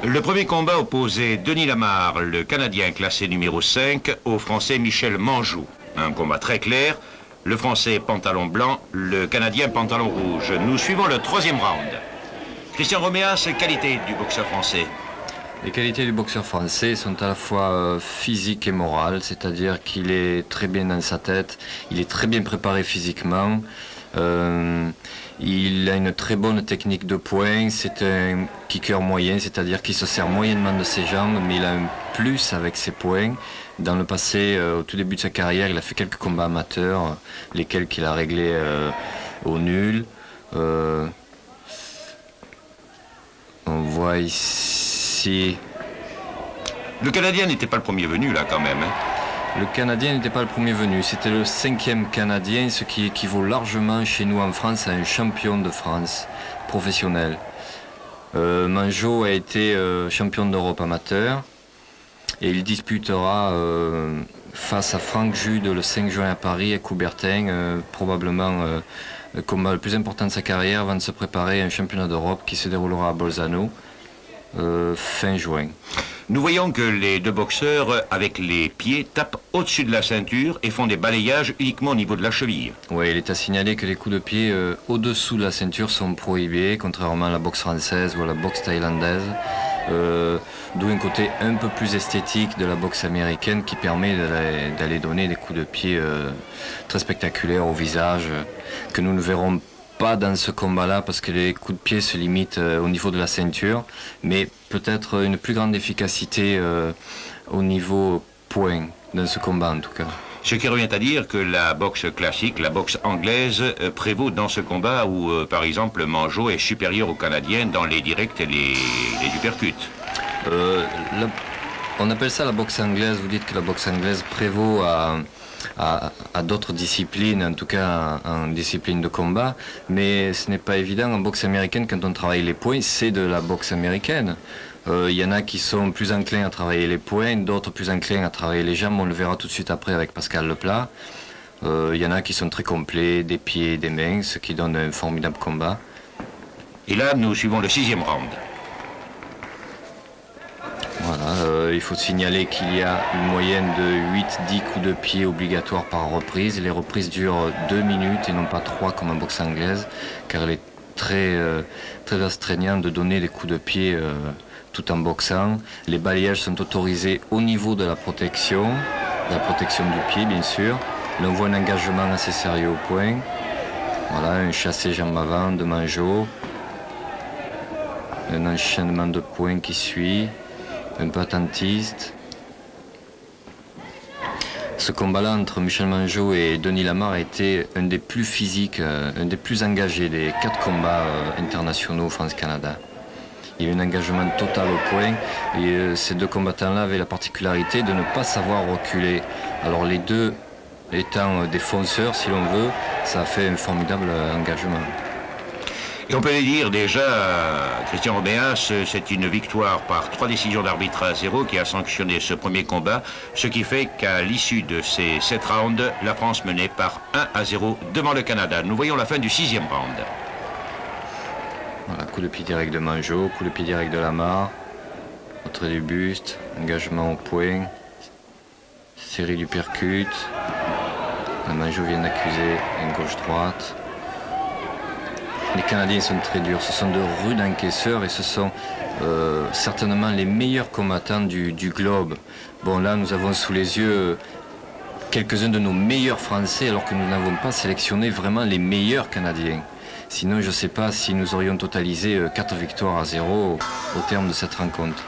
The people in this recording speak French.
Le premier combat opposait Denis Lamarre, le Canadien classé numéro 5, au Français Michel Manjou. Un combat très clair, le Français pantalon blanc, le Canadien pantalon rouge. Nous suivons le troisième round. Christian Roméas, qualité du boxeur français. Les qualités du boxeur français sont à la fois physiques et morales, c'est-à-dire qu'il est très bien dans sa tête, il est très bien préparé physiquement, il a une très bonne technique de poing, c'est un kicker moyen, c'est-à-dire qu'il se sert moyennement de ses jambes, mais il a un plus avec ses poings. Dans le passé, au tout début de sa carrière, il a fait quelques combats amateurs, lesquels qu'il a réglés au nul. On voit ici... Le Canadien n'était pas le premier venu là quand même. Le Canadien n'était pas le premier venu, c'était le 5e Canadien, ce qui équivaut largement chez nous en France à un champion de France professionnel. Manjou a été champion d'Europe amateur et il disputera face à Franck Jude le 5 juin à Paris à Coubertin, probablement le combat le plus important de sa carrière avant de se préparer à un championnat d'Europe qui se déroulera à Bolzano fin juin. Nous voyons que les deux boxeurs, avec les pieds, tapent au-dessus de la ceinture et font des balayages uniquement au niveau de la cheville. Oui, il est à signaler que les coups de pied au-dessous de la ceinture sont prohibés, contrairement à la boxe française ou à la boxe thaïlandaise. D'où un côté un peu plus esthétique de la boxe américaine qui permet d'aller donner des coups de pied très spectaculaires au visage, que nous ne verrons pas dans ce combat-là parce que les coups de pied se limitent au niveau de la ceinture, mais peut-être une plus grande efficacité au niveau poing dans ce combat en tout cas. Ce qui revient à dire que la boxe classique, la boxe anglaise, prévaut dans ce combat où, par exemple, Manjou est supérieur au Canadien dans les directs et les uppercuts. On appelle ça la boxe anglaise, vous dites que la boxe anglaise prévaut à d'autres disciplines, en tout cas en discipline de combat, mais ce n'est pas évident en boxe américaine quand on travaille les poings, c'est de la boxe américaine. Il y en a qui sont plus enclins à travailler les poings, d'autres plus enclins à travailler les jambes, on le verra tout de suite après avec Pascal Leplat. Il y en a qui sont très complets, des pieds et des mains, ce qui donne un formidable combat. Et là, nous suivons le 6e round. Voilà, il faut signaler qu'il y a une moyenne de 8-10 coups de pied obligatoires par reprise. Les reprises durent 2 minutes et non pas 3 comme en boxe anglaise, car elle est très astreignante de donner des coups de pied tout en boxant. Les balayages sont autorisés au niveau de la protection du pied bien sûr. Là, on voit un engagement assez sérieux au point. Voilà, un chassé jambe avant de Manjou. Un enchaînement de points qui suit. Un peu attentiste. Ce combat-là entre Michel Manjou et Denis Lamarre a été un des plus physiques, un des plus engagés des 4 combats internationaux France-Canada. Il y a eu un engagement total au point et ces deux combattants-là avaient la particularité de ne pas savoir reculer. Alors les deux étant des fonceurs, si l'on veut, ça a fait un formidable engagement. Et on peut le dire déjà, Christian Roméas, c'est une victoire par 3 décisions d'arbitre à 0 qui a sanctionné ce premier combat, ce qui fait qu'à l'issue de ces 7 rounds, la France menait par 1-0 devant le Canada. Nous voyons la fin du 6e round. Voilà, coup de pied direct de Manjou, coup de pied direct de Lamarre, entrée du buste, engagement au point, série du percute. Manjou vient d'accuser une gauche-droite. Les Canadiens sont très durs, ce sont de rudes encaisseurs et ce sont certainement les meilleurs combattants du globe. Bon, là nous avons sous les yeux quelques-uns de nos meilleurs Français alors que nous n'avons pas sélectionné vraiment les meilleurs Canadiens. Sinon je ne sais pas si nous aurions totalisé 4 victoires à 0 au terme de cette rencontre.